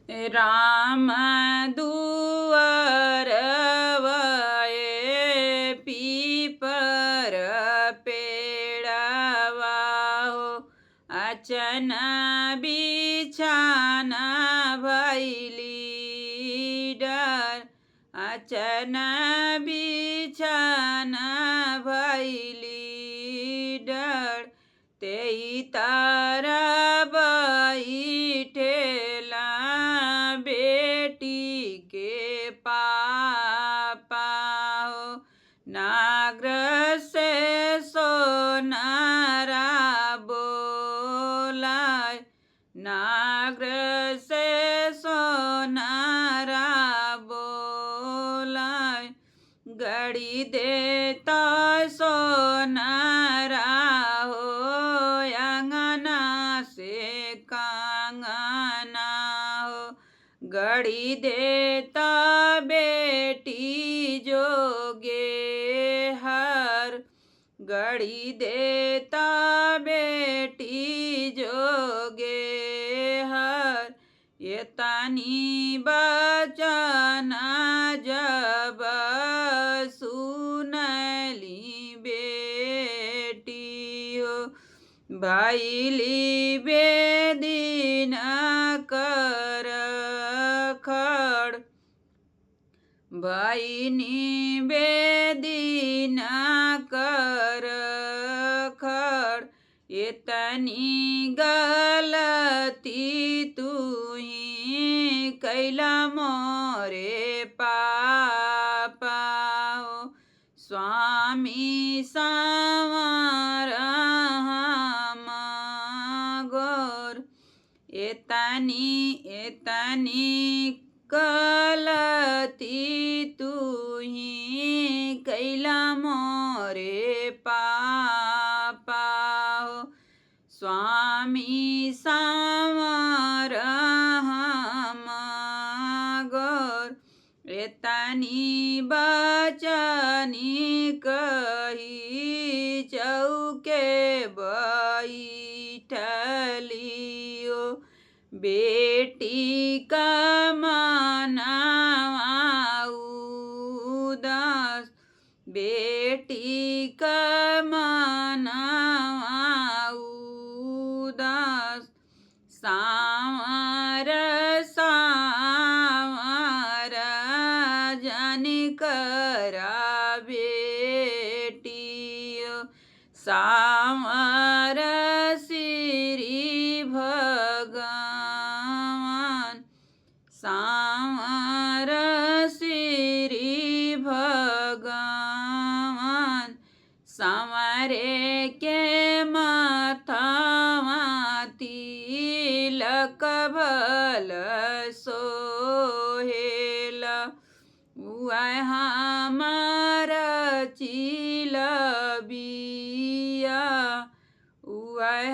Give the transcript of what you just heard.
राम दुआर वये पीपर पेड़वा हो। अचना बिछाना भैली डर, अचना बिछाना भैली डर। तेई तारा बैठेला बेटी के पापा हो। नागर से सोनारा बोलाय, नागर से सोनारा बोलाय। गड़ी देता सोनारा हो, अंगना से कांगना हो। गड़ी देता बेटी जोगे हर, गड़ी देता बेटी जोगे हर। ये तानी बचना जब सुनली बेटी हो। भैली बेदीन कर खड़, भैनी बेदीन कर खड़। इतनी गलती तुही कैला मोरे पापा हो। स्वामी संवर हम गोर, इतनी गलती तुही कैला मोरे पापा हो। स्वामी संवर हम गोर, इतनी बचनी कही चौके बैठलियो। बेटी का मनावा उदास, बेटी का मनावा उदास। सांवर सांवर जन करा बेटियो। सांवर श्री भगवान, सांवर श्री भगवान। सांवरे के माथावा तिलक भल सोहेला। उआय हमार चिलबिया, उआय